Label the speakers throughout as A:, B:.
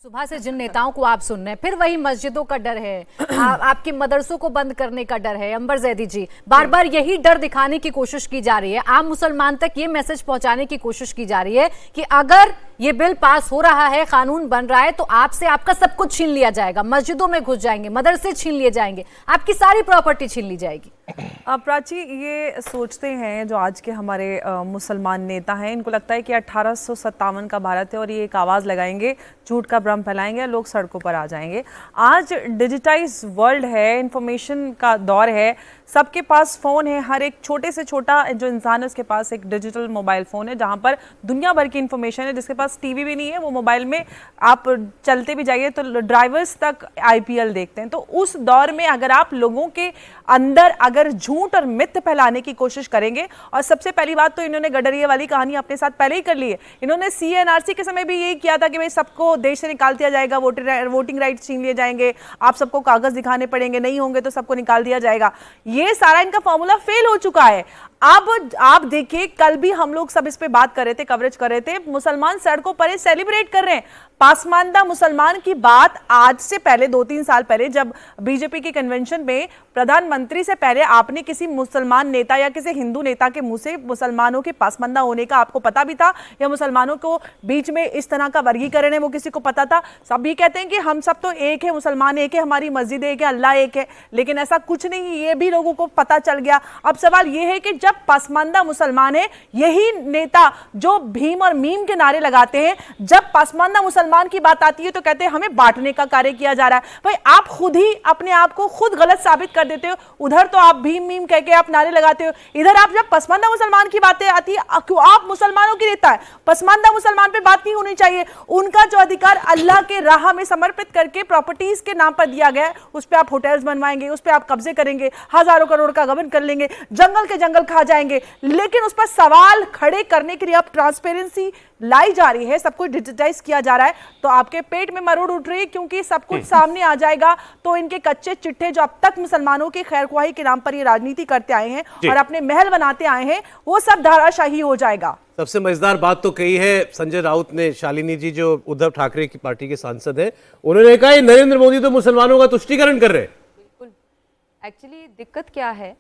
A: सुबह से जिन नेताओं को आप सुन रहे हैं, फिर वही मस्जिदों का डर है, आपके मदरसों को बंद करने का डर है। अंबर जैदी जी, बार बार यही डर दिखाने की कोशिश की जा रही है, आम मुसलमान तक ये मैसेज पहुंचाने की कोशिश की जा रही है कि अगर ये बिल पास हो रहा है, कानून बन रहा है, तो आपसे आपका सब कुछ छीन लिया जाएगा, मस्जिदों में घुस जाएंगे, मदरसे छीन लिए जाएंगे, आपकी सारी प्रॉपर्टी छीन ली जाएगी।
B: प्राची ये सोचते हैं जो आज के हमारे मुसलमान नेता हैं, इनको लगता है कि 1857 का भारत है और ये एक आवाज़ लगाएंगे, झूठ का भ्रम फैलाएंगे, लोग सड़कों पर आ जाएंगे। आज डिजिटाइज वर्ल्ड है, इंफॉर्मेशन का दौर है, सबके पास फ़ोन है, हर एक छोटे से छोटा जो इंसान है उसके पास एक डिजिटल मोबाइल फ़ोन है जहाँ पर दुनिया भर की इन्फॉर्मेशन है। जिसके पास टीवी भी नहीं है वो मोबाइल में आप चलते भी जाइए तो ड्राइवर्स तक आईपीएल देखते हैं। तो उस दौर में अगर आप लोगों के अंदर अगर झूठ और मिथ फैलाने की कोशिश करेंगे, और सबसे पहली बात तो इन्होंने गडरिया वाली कहानी अपने साथ पहले ही कर ली है। इन्होंने सीएनआरसी के समय भी यही किया था कि भाई सबको देश से निकाल दिया जाएगा, वोटिंग राइट्स छीन लिए जाएंगे, आप सबको कागज दिखाने पड़ेंगे, नहीं होंगे तो सबको निकाल दिया जाएगा। ये सारा इनका फॉर्मूला फेल हो चुका है। अब आप देखिए, कल भी हम लोग सब इस पे बात कर रहे थे, कवरेज कर रहे थे, मुसलमान सड़कों पर सेलिब्रेट कर रहे हैं। पासमानदा मुसलमान की बात आज से पहले 2-3 साल पहले जब बीजेपी के कन्वेंशन में प्रधानमंत्री से पहले आपने किसी मुसलमान नेता या किसी हिंदू नेता के मुंह से मुसलमानों के पासमानदा होने का आपको पता भी था, या मुसलमानों को बीच में इस तरह का वर्गीकरण है वो किसी को पता था? सभी कहते हैं कि हम सब तो एक है, मुसलमान एक है, हमारी मस्जिद एक है, अल्लाह एक है, लेकिन ऐसा कुछ नहीं, ये भी लोगों को पता चल गया। अब सवाल ये है कि जब पासमानदा मुसलमान है, यही नेता जो भीम और मीम के नारे लगाते हैं, जब पासमानदा मुसलमान की बात आती है तो कहते हैं हमें बांटने का कार्य किया जा रहा है। भाई आप खुद ही अपने आप को खुद गलत साबित कर देते हो। उधर तो आप भीम मीम कह के आप नारे लगाते हो, इधर आप जब पसमानदा मुसलमान की बातें आती है, क्यों आप मुसलमानों की नेता है, पसमानदा मुसलमान पे बात नहीं होनी चाहिए। उनका जो अधिकार अल्लाह के राह में समर्पित करके प्रॉपर्टीज के नाम पर दिया गया है, उस पर आप होटल्स बनवाएंगे, उस पर आप कब्जे करेंगे, हजारों करोड़ का गबन कर लेंगे, जंगल के जंगल खा जाएंगे, लेकिन उस पर सवाल खड़े करने के लिए अब ट्रांसपेरेंसी लाई जा रही है, सब कुछ डिजिटाइज किया जा रहा है, तो आपके पेट में मरोड़ उठ रही है क्योंकि सब कुछ सामने आ जाएगा। तो इनके कच्चे चिट्ठे जो अब तक मुसलमानों की खैरख्वाही के नाम पर ये राजनीति करते आए हैं और अपने महल बनाते आए हैं, वो सब धाराशाही हो जाएगा।
C: सबसे मजेदार बात तो कही है संजय राउत ने, शालिनी जी जो उद्धव ठाकरे की पार्टी के सांसद हैं, उन्होंने कहा नरेंद्र मोदी तो मुसलमानों का तुष्टीकरण कर रहे हैं।
D: बिल्कुल, एक्चुअली दिक्कत क्या है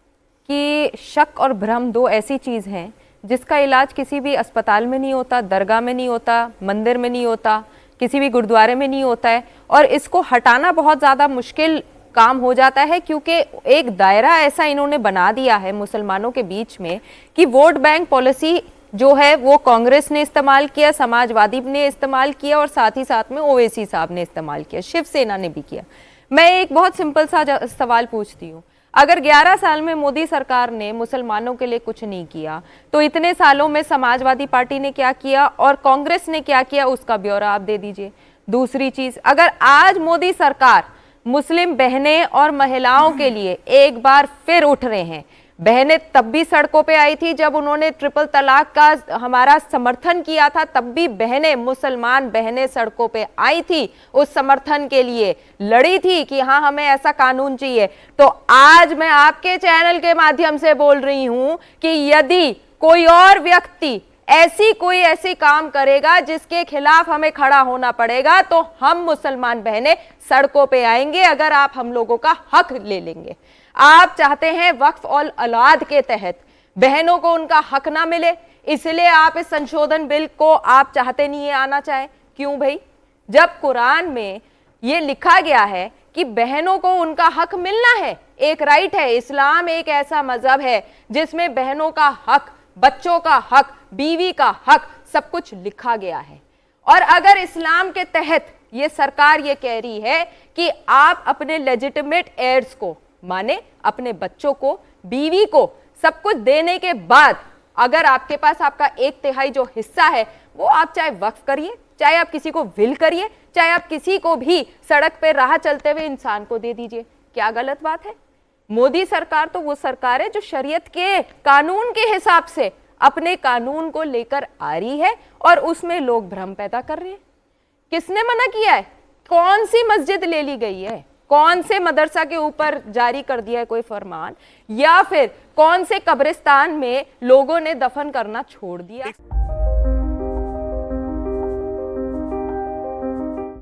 D: कि शक और भ्रम दो ऐसी चीज हैं जिसका इलाज किसी भी अस्पताल में नहीं होता, दरगाह में नहीं होता, मंदिर में नहीं होता, किसी भी गुरुद्वारे में नहीं होता है, और इसको हटाना बहुत ज़्यादा मुश्किल काम हो जाता है क्योंकि एक दायरा ऐसा इन्होंने बना दिया है मुसलमानों के बीच में कि वोट बैंक पॉलिसी जो है वो कांग्रेस ने इस्तेमाल किया, समाजवादी ने इस्तेमाल किया और साथ ही साथ में ओवैसी साहब ने इस्तेमाल किया, शिवसेना ने भी किया। मैं एक बहुत सिंपल सा सवाल पूछती हूँ, अगर 11 साल में मोदी सरकार ने मुसलमानों के लिए कुछ नहीं किया तो इतने सालों में समाजवादी पार्टी ने क्या किया और कांग्रेस ने क्या किया, उसका ब्यौरा आप दे दीजिए। दूसरी चीज, अगर आज मोदी सरकार मुस्लिम बहनें और महिलाओं के लिए एक बार फिर उठ रहे हैं, बहनें तब भी सड़कों पे आई थी जब उन्होंने ट्रिपल तलाक का हमारा समर्थन किया था, तब भी बहनें, मुसलमान बहनें सड़कों पे आई थी, उस समर्थन के लिए लड़ी थी कि हाँ हमें ऐसा कानून चाहिए। तो आज मैं आपके चैनल के माध्यम से बोल रही हूं कि यदि कोई और व्यक्ति ऐसी काम करेगा जिसके खिलाफ हमें खड़ा होना पड़ेगा तो हम मुसलमान बहनें सड़कों पे आएंगे अगर आप हम लोगों का हक ले लेंगे। आप चाहते हैं वक्फ और औलाद के तहत बहनों को उनका हक ना मिले, इसलिए आप इस संशोधन बिल को आप चाहते नहीं है आना चाहे। क्यों भाई, जब कुरान में ये लिखा गया है कि बहनों को उनका हक मिलना है, एक राइट है, इस्लाम एक ऐसा मजहब है जिसमें बहनों का हक, बच्चों का हक, बीवी का हक सब कुछ लिखा गया है। और अगर इस्लाम के तहत ये सरकार ये कह रही है कि आप अपने लेजिटिमेट एयर्स को, माने अपने बच्चों को, बीवी को सब कुछ देने के बाद अगर आपके पास आपका 1/3 जो हिस्सा है वो आप चाहे वक्फ करिए, चाहे आप किसी को विल करिए, चाहे आप किसी को भी सड़क पे राह चलते हुए इंसान को दे दीजिए, क्या गलत बात है? मोदी सरकार तो वो सरकार है जो शरीयत के कानून के हिसाब से अपने कानून को लेकर आ रही है और उसमें लोग भ्रम पैदा कर रहे हैं। किसने मना किया है? कौन सी मस्जिद ले ली गई है? कौन से मदरसा के ऊपर जारी कर दिया है कोई फरमान, या फिर कौन से कब्रिस्तान में लोगों ने दफन करना छोड़ दिया?